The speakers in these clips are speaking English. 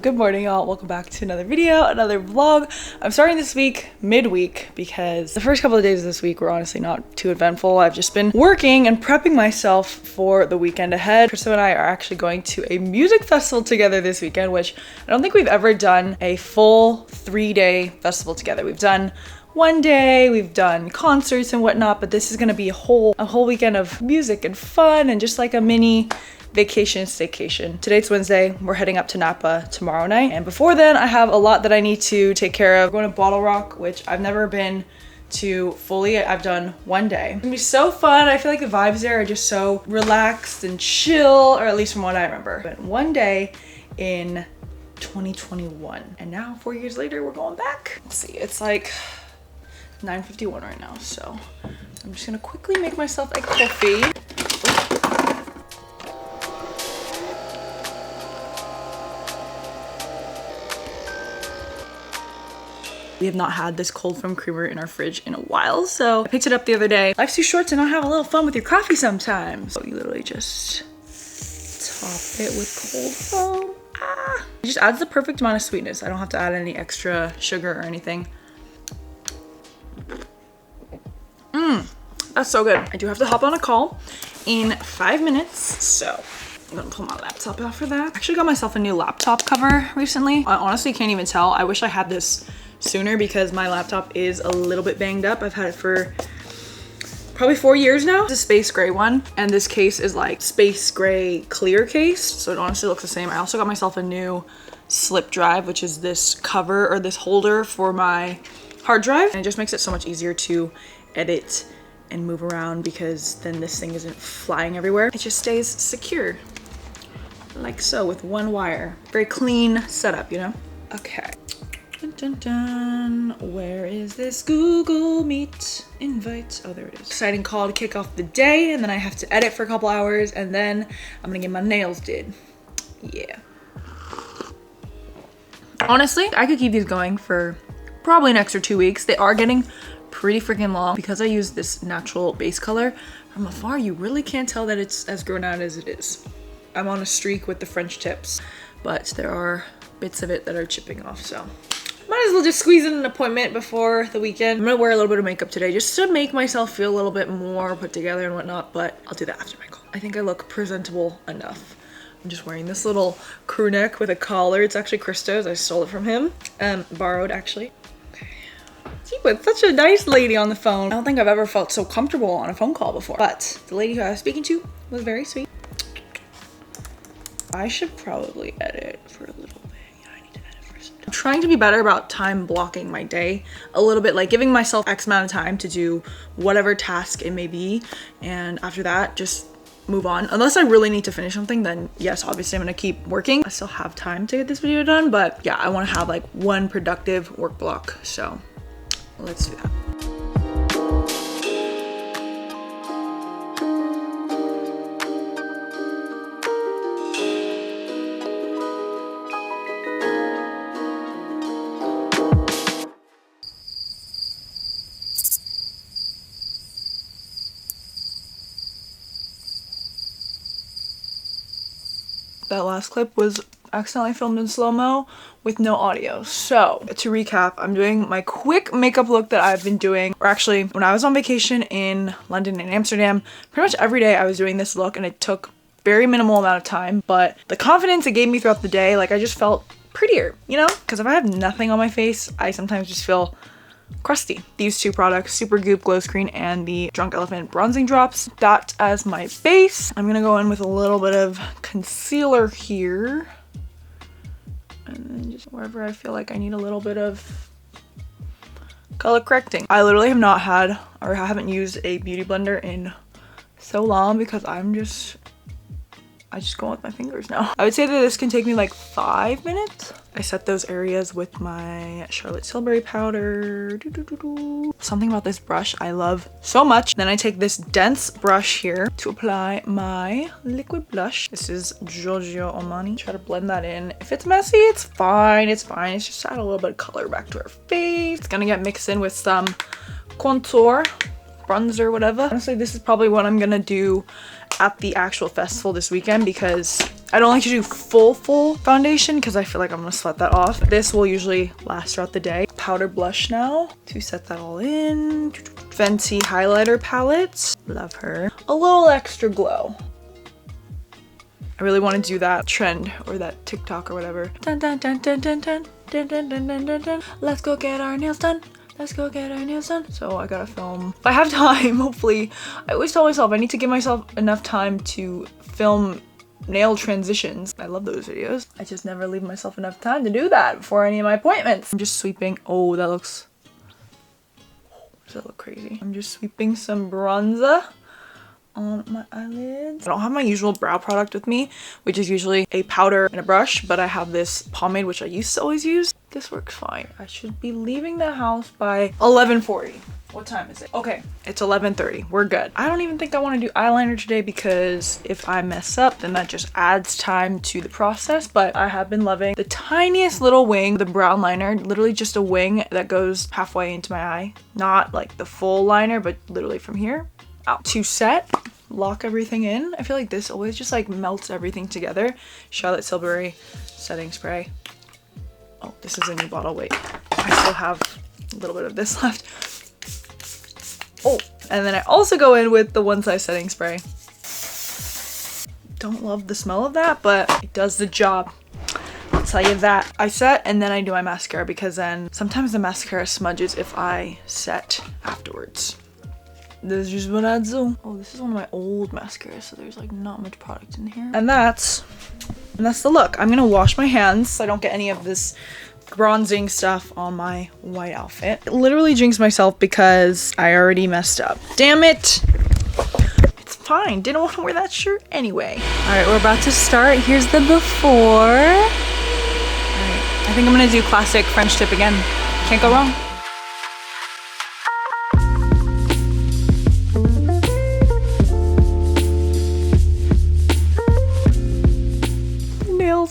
Good morning, y'all. Welcome back to another video, another vlog. I'm starting this week midweek because the first couple of days of this week were honestly not too eventful. I've just been working and prepping myself for the weekend ahead. Krista and I are actually going to a music festival together this weekend, which I don't think we've ever done a full 3-day festival together. We've done one day, we've done concerts and whatnot, but this is gonna be a whole weekend of music and fun and just like a mini vacation staycation. Today's Wednesday. We're heading up to Napa tomorrow night. And before then, I have a lot that I need to take care of. We're going to Bottlerock, which I've never been to fully. I've done one day. It's gonna be so fun. I feel like the vibes there are just so relaxed and chill, or at least from what I remember. But one day in 2021. And now 4 years later, we're going back. Let's see, it's like 9:51 right now. So I'm just gonna quickly make myself a coffee. We have not had this cold foam creamer in our fridge in a while, so I picked it up the other day. Life's too short to not have a little fun with your coffee sometimes. So you literally just top it with cold foam. It just adds the perfect amount of sweetness. I don't have to add any extra sugar or anything. That's so good. I do have to hop on a call in 5 minutes, so I'm gonna pull my laptop out for that. I actually got myself a new laptop cover recently. I honestly can't even tell. I wish I had this sooner because my laptop is a little bit banged up. I've had it for probably 4 years now. It's a space gray one, and this case is like space gray clear case, so it honestly looks the same. I also got myself a new slip drive, which is this cover or this holder for my hard drive, and it just makes it so much easier to edit and move around because then this thing isn't flying everywhere. It just stays secure like so with one wire. Very clean setup, you know? Okay. Dun, dun, dun. Where is this Google Meet invite? Oh, there it is. Exciting call to kick off the day, and then I have to edit for a couple hours, and then I'm gonna get my nails did. Yeah. Honestly, I could keep these going for probably an extra 2 weeks. They are getting pretty freaking long because I use this natural base color. From afar, you really can't tell that it's as grown out as it is. I'm on a streak with the French tips, but there are bits of it that are chipping off, so might as well just squeeze in an appointment before the weekend. I'm gonna wear a little bit of makeup today just to make myself feel a little bit more put together and whatnot, but I'll do that after my call. I think I look presentable enough. I'm just wearing this little crew neck with a collar. It's actually Kristo's. I stole it from him. Borrowed, actually. Okay. She was such a nice lady on the phone. I don't think I've ever felt so comfortable on a phone call before, but the lady who I was speaking to was very sweet. I should probably edit for a little bit. I'm trying to be better about time blocking my day a little bit, like giving myself X amount of time to do whatever task it may be, and after that just move on. Unless I really need to finish something, then yes, obviously I'm gonna keep working. I still have time to get this video done, but yeah, I want to have like one productive work block, so let's do that. That last clip was accidentally filmed in slow-mo with no audio. So to recap, I'm doing my quick makeup look that I've been doing, or actually when I was on vacation in London and Amsterdam, pretty much every day I was doing this look, and it took very minimal amount of time, but the confidence it gave me throughout the day, like I just felt prettier, you know? Because if I have nothing on my face, I sometimes just feel crusty. These two products, Super Goop Glow Screen and the Drunk Elephant Bronzing Drops, that as my base. I'm gonna go in with a little bit of concealer here, and then just wherever I feel like I need a little bit of color correcting. I literally have not had, or I haven't used a beauty blender in so long because I just go with my fingers now. I would say that this can take me like 5 minutes. I set those areas with my Charlotte Tilbury powder. Something about this brush I love so much. Then I take this dense brush here to apply my liquid blush. This is Giorgio Armani. Try to blend that in. If it's messy, it's fine. It's fine. It's just to add a little bit of color back to our face. It's gonna get mixed in with some contour, bronzer, whatever. Honestly, this is probably what I'm gonna do at the actual festival this weekend because I don't like to do full foundation because I feel like I'm gonna sweat that off. This will usually last throughout the day. Powder blush now to set that all in. Fenty highlighter palette. Love her. A little extra glow. I really want to do that trend or that TikTok or whatever. Dun dun dun dun dun dun dun dun dun dun dun dun. Let's go get our nails done. Let's go get our nails done. So I gotta film. If I have time, hopefully. I always tell myself I need to give myself enough time to film nail transitions. I love those videos. I just never leave myself enough time to do that before any of my appointments. I'm just sweeping. Oh, that looks... Does that look crazy? I'm just sweeping some bronzer on my eyelids. I don't have my usual brow product with me, which is usually a powder and a brush, but I have this pomade, which I used to always use. This works fine. I should be leaving the house by 11:40. What time is it? Okay, it's 11:30. We're good. I don't even think I want to do eyeliner today because if I mess up, then that just adds time to the process. But I have been loving the tiniest little wing, the brown liner, literally just a wing that goes halfway into my eye. Not like the full liner, but literally from here out to set. Lock everything in. I feel like this always just like melts everything together. Charlotte Tilbury setting spray. Oh, this is a new bottle. Wait, I still have a little bit of this left. Oh, and then I also go in with the One Size setting spray. Don't love the smell of that, but it does the job. I'll tell you that. I set and then I do my mascara because then sometimes the mascara smudges if I set afterwards. This is just what I do. Oh, this is one of my old mascaras, so there's like not much product in here. And that's the look. I'm gonna wash my hands so I don't get any of this bronzing stuff on my white outfit. I literally jinxed myself because I already messed up. Damn it. It's fine. Didn't want to wear that shirt anyway. All right, we're about to start. Here's the before. All right, I think I'm gonna do classic French tip again. Can't go wrong.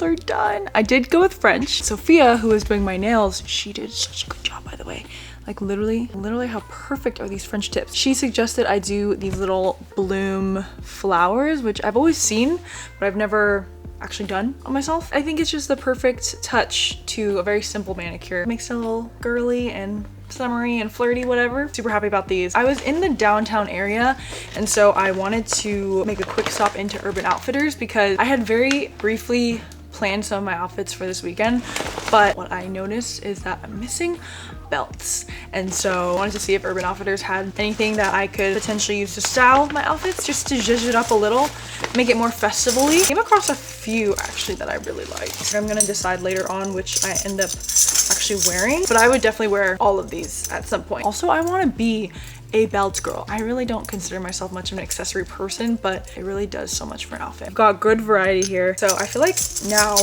Are done. I did go with French. Sophia, who is doing my nails, she did such a good job, by the way. Like literally how perfect are these French tips. She suggested I do these little bloom flowers, which I've always seen, but I've never actually done on myself. I think it's just the perfect touch to a very simple manicure. It makes it a little girly and summery and flirty, whatever. Super happy about these. I was in the downtown area, and so I wanted to make a quick stop into Urban Outfitters because I had very briefly planned some of my outfits for this weekend, but what I noticed is that I'm missing belts, and so I wanted to see if Urban Outfitters had anything that I could potentially use to style my outfits, just to zhuzh it up a little, make it more festively. I came across a few actually that I really liked. I'm gonna decide later on which I end up actually wearing, but I would definitely wear all of these at some point. Also, I want to be a belt girl. I really don't consider myself much of an accessory person, but it really does so much for an outfit. I've got good variety here, so I feel like now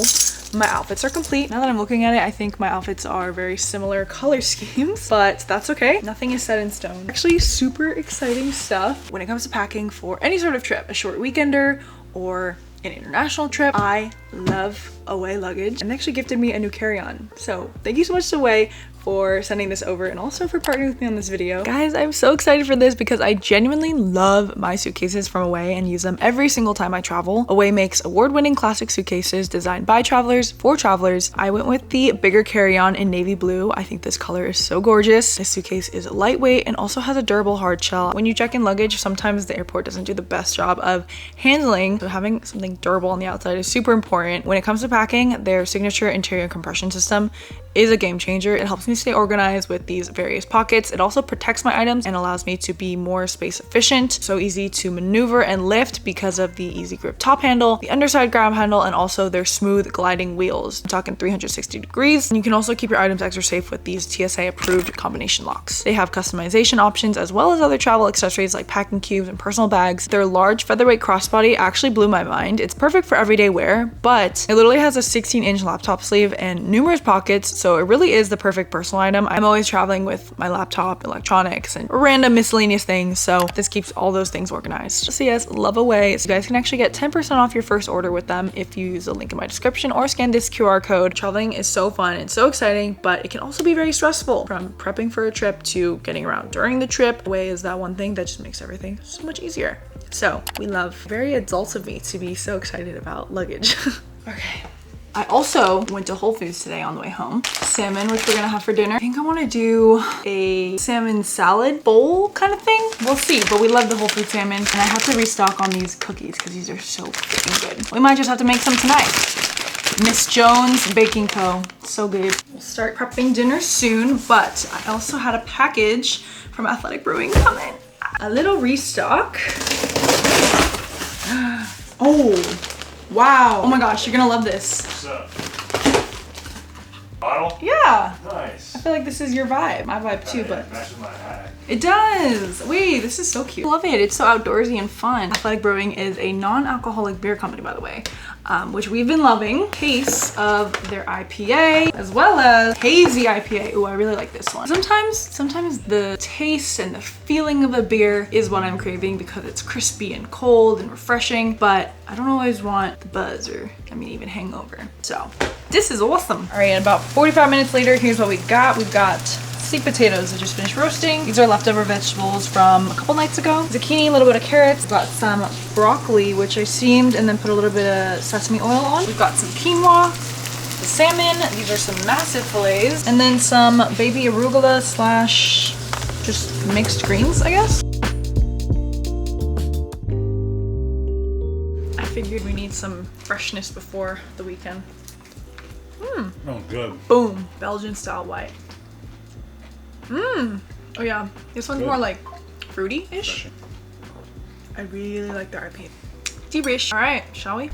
my outfits are complete. Now that I'm looking at it, I think my outfits are very similar color schemes, but that's okay. Nothing is set in stone. Actually, super exciting stuff when it comes to packing for any sort of trip, a short weekender or an international trip. I love Away luggage, and they actually gifted me a new carry-on. So thank you so much to Away for sending this over and also for partnering with me on this video. Guys, I'm so excited for this because I genuinely love my suitcases from Away and use them every single time I travel. Away makes award-winning classic suitcases designed by travelers for travelers. I went with the bigger carry-on in navy blue. I think this color is so gorgeous. This suitcase is lightweight and also has a durable hard shell. When you check in luggage, sometimes the airport doesn't do the best job of handling, so having something durable on the outside is super important. When it comes to packing, their signature interior compression system is a game changer. It helps me stay organized with these various pockets. It also protects my items and allows me to be more space efficient. So easy to maneuver and lift because of the easy grip top handle, the underside grab handle, and also their smooth gliding wheels. I'm talking 360 degrees. And you can also keep your items extra safe with these TSA approved combination locks. They have customization options as well as other travel accessories like packing cubes and personal bags. Their large featherweight crossbody actually blew my mind. It's perfect for everyday wear, but it literally has a 16-inch laptop sleeve and numerous pockets, so it really is the perfect personal item. I'm always traveling with my laptop, electronics, and random miscellaneous things, so this keeps all those things organized. So yes, love Away. So you guys can actually get 10% off your first order with them if you use the link in my description or scan this QR code. Traveling is so fun and so exciting, but it can also be very stressful, from prepping for a trip to getting around during the trip. Away is that one thing that just makes everything so much easier. So we love, very adult of me to be so excited about luggage. Okay. I also went to Whole Foods today on the way home. Salmon, which we're gonna have for dinner. I think I wanna do a salmon salad bowl kind of thing. We'll see, but we love the Whole Foods salmon. And I have to restock on these cookies because these are so freaking good. We might just have to make some tonight. Miss Jones Baking Co. So good. We'll start prepping dinner soon, but I also had a package from Athletic Brewing come in. A little restock. Oh. Wow. Oh my gosh, you're gonna love this. What's up? Bottle? Yeah. Nice. I feel like this is your vibe. My vibe too, but matches my hat. it does. Wait, this is so cute. I love it. It's so outdoorsy and fun. Athletic Brewing is a non-alcoholic beer company, by the way, which we've been loving. Case of their IPA as well as hazy IPA. Ooh, I really like this one. Sometimes the taste and the feeling of a beer is what I'm craving because it's crispy and cold and refreshing, but I don't always want the buzz or, I mean, even hangover. So this is awesome. All right, and about 45 minutes later, here's what we got. We've got sweet potatoes I just finished roasting. These are leftover vegetables from a couple nights ago. Zucchini, a little bit of carrots. We've got some broccoli, which I steamed and then put a little bit of sesame oil on. We've got some quinoa, the salmon. These are some massive fillets. And then some baby arugula slash just mixed greens, I guess. I figured we need some freshness before the weekend. Oh, good. Boom. Belgian style white. Oh yeah, this one's more like fruity-ish. I really like the RP. Delish. All right, shall we?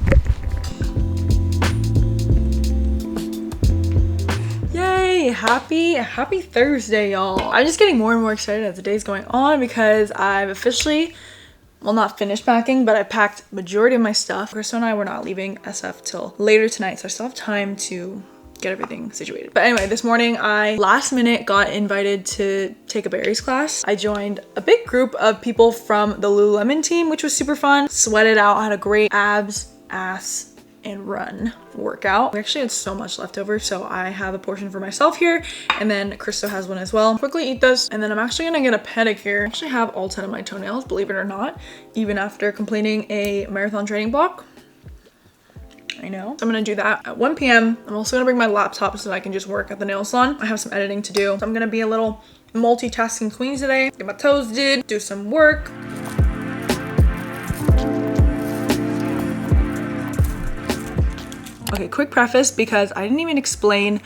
Yay, happy Thursday, y'all. I'm just getting more and more excited as the day's going on because I've officially, well, not finished packing, but I packed majority of my stuff. Krista and I were not leaving SF till later tonight, so I still have time to get everything situated. But anyway, this morning I last minute got invited to take a berries class. I joined a big group of people from the Lululemon team, which was super fun. Sweated out, had a great abs, ass, and run workout. We actually had so much left over, so I have a portion for myself here, and then Krista has one as well. Quickly eat this, and then I'm actually gonna get a pedicure. I actually have all 10 of my toenails, believe it or not, even after completing a marathon training block. I know. So I'm gonna do that at 1 p.m. I'm also gonna bring my laptop so that I can just work at the nail salon. I have some editing to do. So I'm gonna be a little multitasking queen today. Get my toes did, do some work. Okay, quick preface because I didn't even explain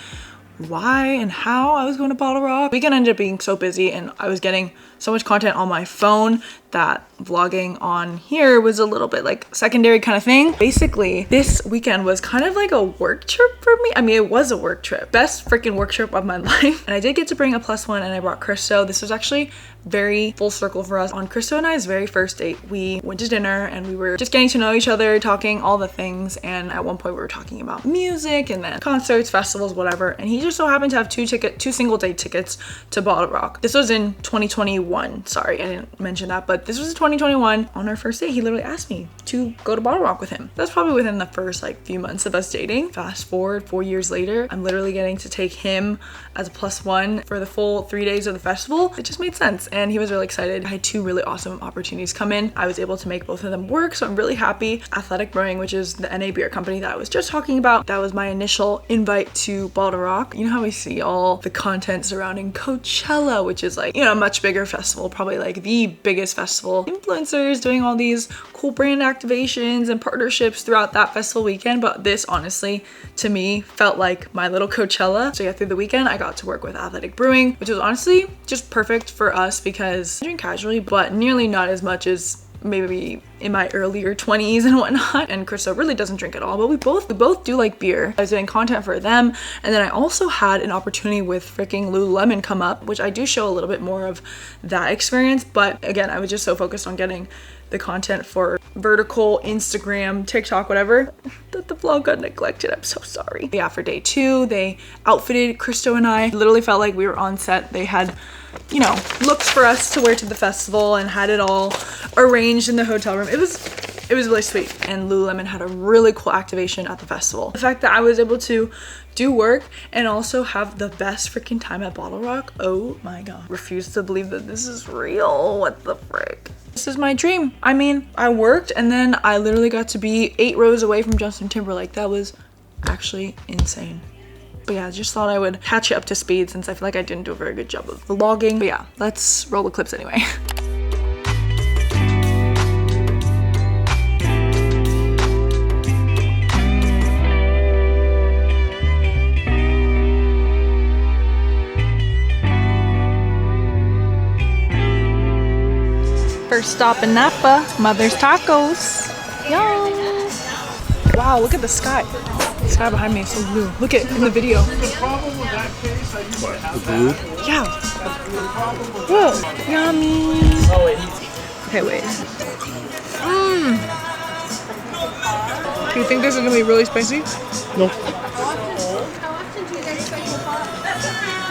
why and how I was going to Bottlerock. Weekend ended up being so busy and I was getting so much content on my phone that vlogging on here was a little bit like secondary kind of thing. Basically, this weekend was kind of like a work trip for me. I mean, it was a work trip. Best freaking work trip of my life. And I did get to bring a +1 and I brought Christo. This was actually very full circle for us. On Christo and I's very first date, we went to dinner and we were just getting to know each other, talking all the things. And at one point we were talking about music and then concerts, festivals, whatever. And he just so happened to have two single day tickets to Bottlerock. This was in 2021. Sorry, I didn't mention that, but this was 2021. On our first date, he literally asked me to go to Bottlerock with him. That's probably within the first like few months of us dating. Fast forward 4 years later, I'm literally getting to take him as a +1 for the full 3 days of the festival. It just made sense. And he was really excited. I had 2 really awesome opportunities come in. I was able to make both of them work, so I'm really happy. Athletic Brewing, which is the NA beer company that I was just talking about, that was my initial invite to Bottlerock. You know how we see all the content surrounding Coachella, which is like, you know, a much bigger festival, probably like the biggest festival. Influencers doing all these cool brand activations and partnerships throughout that festival weekend, but this honestly, to me, felt like my little Coachella. So yeah, through the weekend, I got to work with Athletic Brewing, which was honestly just perfect for us because I drink casually, but nearly not as much as maybe in my earlier 20s and whatnot. And Krista really doesn't drink at all, but we both do like beer. I was doing content for them, and then I also had an opportunity with freaking Lululemon come up, which I do show a little bit more of that experience. But again, I was just so focused on getting the content for vertical, Instagram, TikTok, whatever, that the vlog got neglected. I'm so sorry. Yeah, for day 2, they outfitted Christo and I. It literally felt like we were on set. They had, you know, looks for us to wear to the festival and had it all arranged in the hotel room. It was really sweet. And Lululemon had a really cool activation at the festival. The fact that I was able to do work and also have the best freaking time at Bottlerock, oh my god. Refuse to believe that this is real. What the frick? this is my dream. I mean, I worked and then I literally got to be 8 rows away from Justin Timberlake. That was actually insane. But yeah, I just thought I would catch you up to speed since I feel like I didn't do a very good job of vlogging. But yeah, let's roll the clips anyway. First stop in Napa, Mother's Tacos. Yum! Wow, look at the sky. The sky behind me is so blue. Look at in the video. The problem with that case, I used to have blue? Yeah. the problem with Whoa, yummy. Okay, wait. Do you think this is gonna be really spicy? No.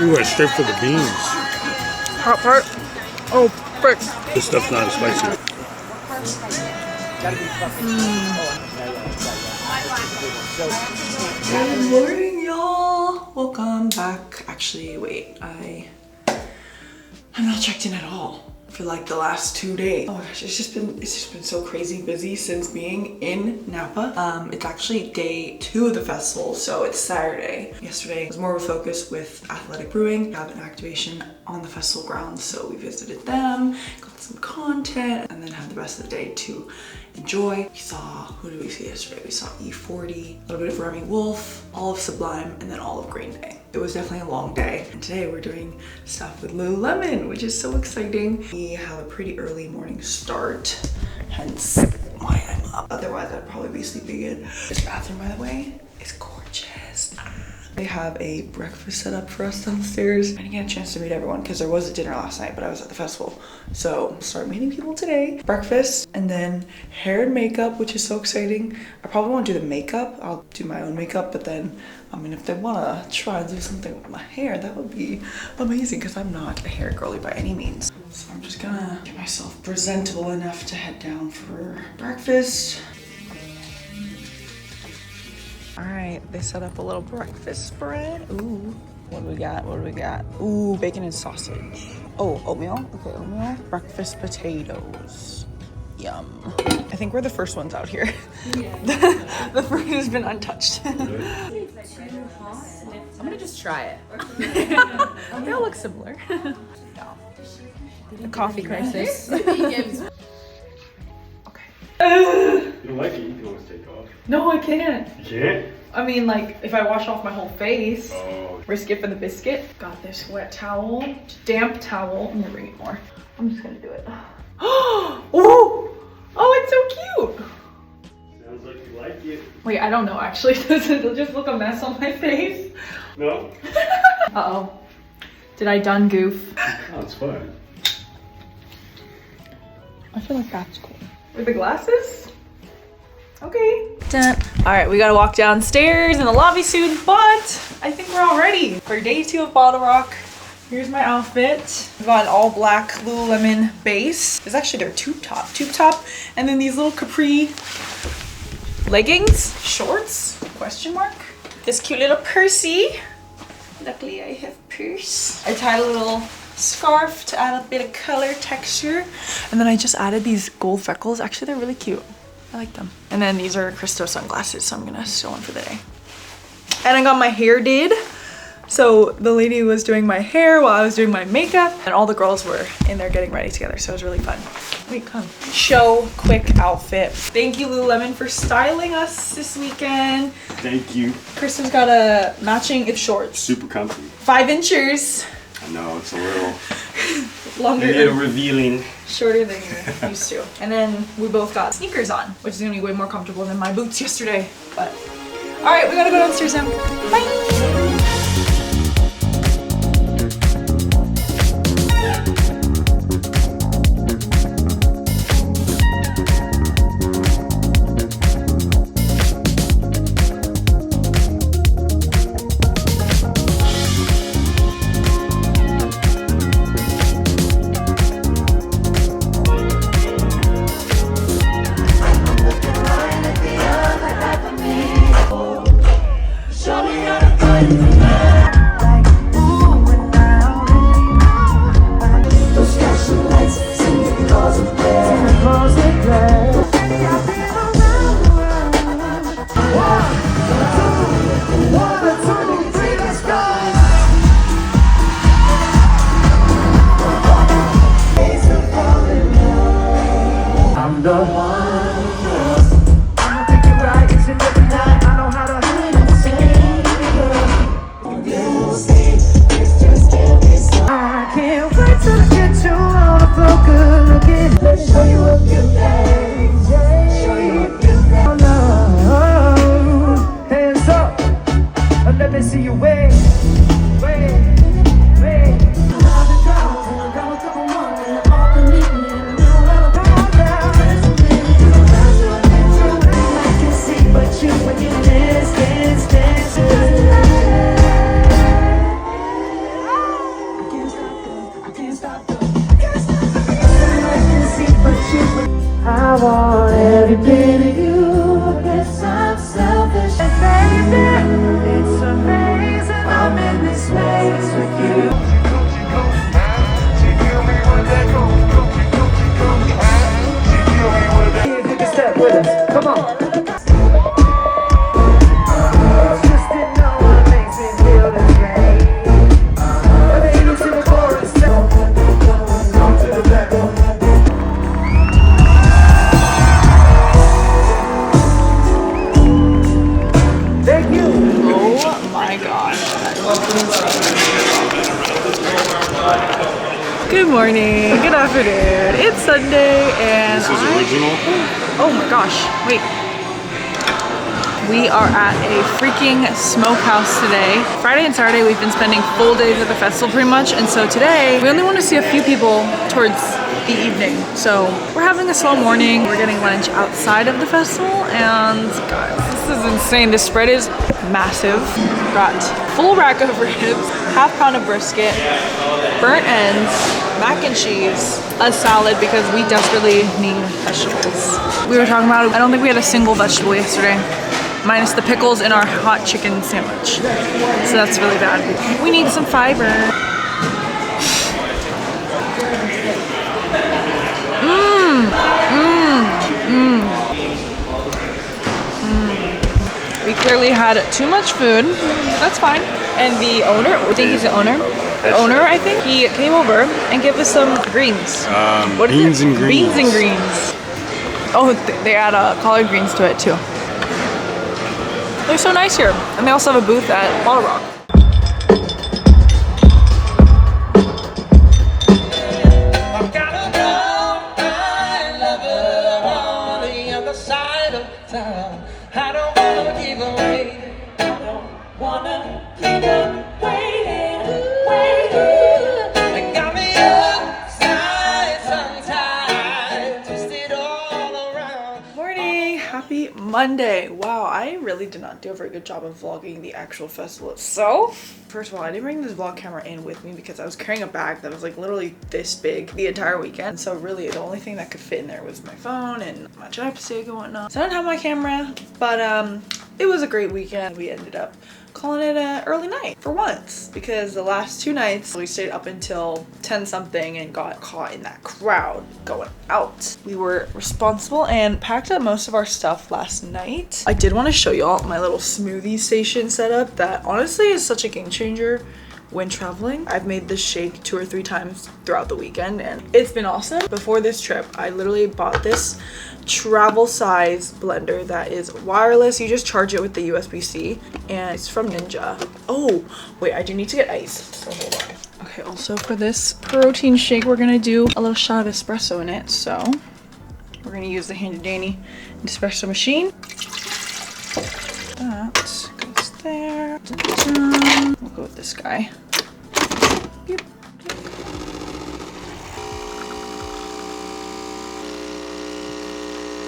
We went straight for the beans. Hot part? Oh, frick. This stuff's not as spicy. Good morning, y'all. Welcome back. Actually, wait, I'm not checked in at all for like the last 2 days. Oh my gosh, it's just been so crazy busy since being in Napa. It's actually day 2 of the festival, so it's Saturday. Yesterday was more of a focus with Athletic Brewing. We have an activation on the festival grounds, so we visited them, got some content, and then had the rest of the day to enjoy. We saw, who did we see yesterday? We saw E40, a little bit of Remy Wolf, all of Sublime, and then all of Green Day. It was definitely a long day. And today we're doing stuff with Lululemon, which is so exciting. We have a pretty early morning start, hence why I'm up. Otherwise, I'd probably be sleeping in. This bathroom, by the way, is gorgeous. They have a breakfast set up for us downstairs. I didn't get a chance to meet everyone because there was a dinner last night, but I was at the festival. So start meeting people today. Breakfast and then hair and makeup, which is so exciting. I probably won't do the makeup. I'll do my own makeup, but then, I mean, if they wanna try and do something with my hair, that would be amazing because I'm not a hair girly by any means. So I'm just gonna get myself presentable enough to head down for breakfast. All right, they set up a little breakfast spread. Ooh, what do we got? What do we got? Ooh, bacon and sausage. Oh, oatmeal. Okay, oatmeal. Breakfast potatoes. Yum. I think we're the first ones out here. Yeah. The fruit has been untouched. I'm gonna just try it. They all look similar. The coffee crisis. You don't like it, you can always take off. No, I can't. You can't? I mean, like, if I wash off my whole face, Oh. risk it for the biscuit. Got this wet towel, damp towel. I'm gonna bring it more. I'm just gonna do it. Oh, it's so cute. Sounds like you like it. Wait, I don't know, actually. It'll just look a mess on my face. No? Uh-oh. Did I done goof? Oh, it's fun. I feel like that's cool. With the glasses? Okay. Dun. All right, we gotta walk downstairs in the lobby soon, but I think we're all ready for day 2 of Bottlerock. Here's my outfit. I've got an all black Lululemon base. It's actually their tube top, and then these little capri leggings, shorts, question mark. This cute little pursey. Luckily I have purse. I tied a little scarf to add a bit of color texture, and then I just added these gold freckles. Actually, they're really cute. I like them. And then these are Christo sunglasses, so I'm gonna steal one for the day. And I got my hair did. So the lady was doing my hair while I was doing my makeup, and all the girls were in there getting ready together, so it was really fun. Wait, come. Show quick outfit. Thank you, Lululemon, for styling us this weekend. Thank you. Kristen's got a matching shorts. Super comfy. 5 inches. I know, it's a little Longer. a little revealing. Shorter than you're used to. And then we both got sneakers on, which is gonna be way more comfortable than my boots yesterday. But all right, we gotta go downstairs now. Bye. I want every bit of you. Guess I'm selfish. And baby, it's amazing. I'm in this place with you. Take a step with us. Come on. Just didn't know what makes me feel this way. Baby, to the chorus. Come to the back. Oh my gosh. Good morning, good afternoon. It's Sunday and This is original. oh my gosh, wait. We are at a freaking smokehouse today. Friday and Saturday we've been spending full days at the festival pretty much, and so today we only want to see a few people towards the evening. So we're having a slow morning. We're getting lunch outside of the festival, and guys, this is insane. This spread is massive. Got full rack of ribs, half pound of brisket, burnt ends, mac and cheese, a salad because we desperately need vegetables. We were talking about, I don't think we had a single vegetable yesterday, minus the pickles in our hot chicken sandwich. So that's really bad. We need some fiber. We clearly had too much food. That's fine. And the owner, I think he's the owner. The owner, I think, he came over and gave us some greens. What is Beans it? and greens. Beans and greens. Oh, they add collard greens to it too. They're so nice here. And they also have a booth at Bottlerock. Happy Monday. Wow, I really did not do a very good job of vlogging the actual festival itself. First of all, I didn't bring this vlog camera in with me because I was carrying a bag that was like literally this big the entire weekend. So really the only thing that could fit in there was my phone and my chapstick and whatnot. So I didn't have my camera, but it was a great weekend. We ended up calling it an early night for once because the last two nights we stayed up until 10 something and got caught in that crowd going out. We were responsible and packed up most of our stuff last night. I did want to show y'all my little smoothie station setup that honestly is such a game changer when traveling. I've made this shake 2 or 3 times throughout the weekend and it's been awesome. Before this trip, I literally bought this travel size blender that is wireless. You just charge it with the USB-C and it's from Ninja. Oh, wait, I do need to get ice, so hold on. Okay, also for this protein shake, we're gonna do a little shot of espresso in it. So we're gonna use the handy dandy espresso machine. That goes there. We'll go with this guy. Beep.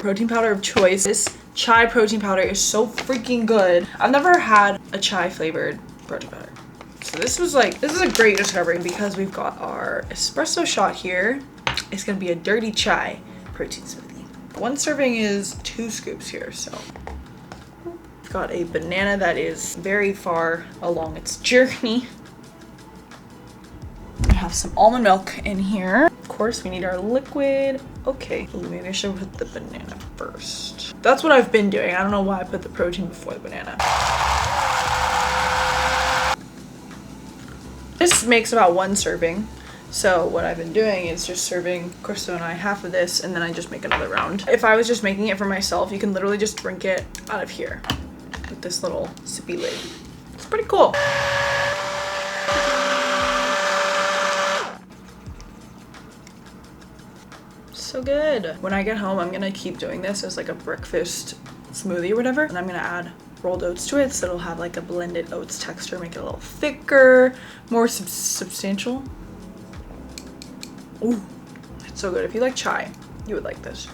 Protein powder of choice. This chai protein powder is so freaking good. I've never had a chai flavored protein powder. So this is a great discovery because we've got our espresso shot here. It's gonna be a dirty chai protein smoothie. One serving is 2 scoops here, so. Got a banana that is very far along its journey. I have some almond milk in here. Of course, we need our liquid. Okay, ooh, maybe I should put the banana first. That's what I've been doing. I don't know why I put the protein before the banana. This makes about 1 serving. So what I've been doing is just serving Cristo and I half of this and then I just make another round. If I was just making it for myself, you can literally just drink it out of here with this little sippy lid. It's pretty cool. So good. When I get home, I'm gonna keep doing this as like a breakfast smoothie or whatever, and I'm gonna add rolled oats to it, so it'll have like a blended oats texture, make it a little thicker, more substantial. Ooh, it's so good. If you like chai, you would like this.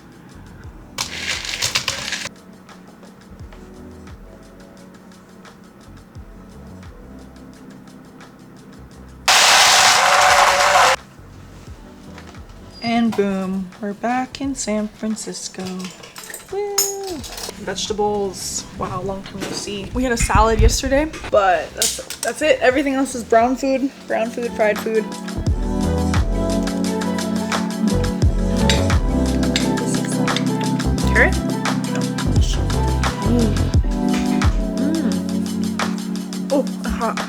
And boom, we're back in San Francisco. Woo! Vegetables. Wow, long time no see. We had a salad yesterday, but that's it. Everything else is brown food, fried food. Carrot? Oh, hot.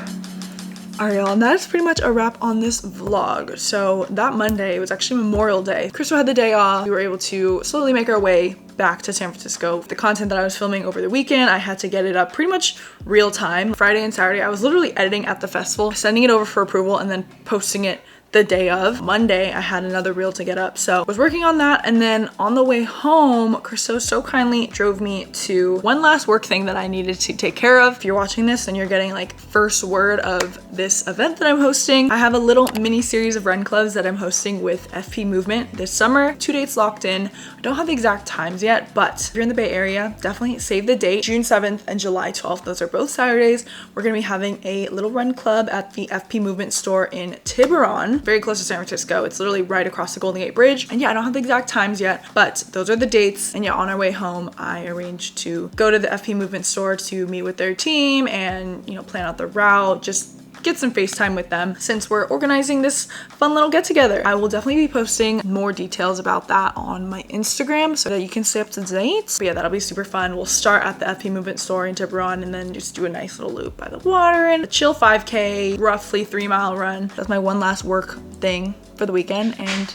Alright y'all, and that is pretty much a wrap on this vlog. So that Monday, it was actually Memorial Day. Crystal had the day off. We were able to slowly make our way back to San Francisco. The content that I was filming over the weekend, I had to get it up pretty much real time. Friday and Saturday, I was literally editing at the festival, sending it over for approval, and then posting it the day of. Monday, I had another reel to get up. So I was working on that, and then on the way home, Christo so kindly drove me to one last work thing that I needed to take care of. If you're watching this and you're getting like first word of this event that I'm hosting, I have a little mini series of run clubs that I'm hosting with FP Movement this summer. 2 dates locked in. I don't have the exact times yet, but if you're in the Bay Area, definitely save the date. June 7th and July 12th. Those are both Saturdays. We're gonna be having a little run club at the FP Movement store in Tiburon, very close to San Francisco. It's literally right across the Golden Gate Bridge. And yeah, I don't have the exact times yet, but those are the dates. And yeah, on our way home, I arranged to go to the FP Movement store to meet with their team and, you know, plan out the route, just get some FaceTime with them since we're organizing this fun little get together. I will definitely be posting more details about that on my Instagram so that you can stay up to date. But yeah, that'll be super fun. We'll start at the FP Movement store in Tiburon and then just do a nice little loop by the water and a chill 5K, roughly 3-mile run. That's my one last work thing for the weekend. And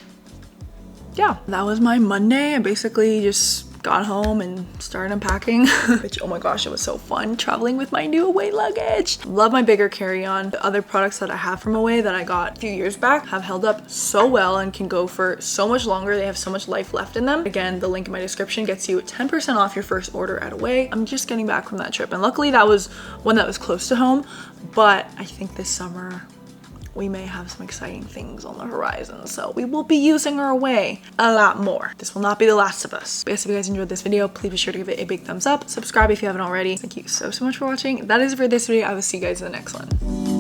yeah, that was my Monday. I basically just got home and started unpacking. Which, oh my gosh, it was so fun traveling with my new Away luggage. Love my bigger carry-on. The other products that I have from Away that I got a few years back have held up so well and can go for so much longer. They have so much life left in them. Again, the link in my description gets you 10% off your first order at Away. I'm just getting back from that trip, and luckily that was one that was close to home, but I think this summer we may have some exciting things on the horizon, so we will be using our Away a lot more. This will not be the last of us. But yes, if you guys enjoyed this video, please be sure to give it a big thumbs up. Subscribe if you haven't already. Thank you so much for watching. That is it for this video. I will see you guys in the next one.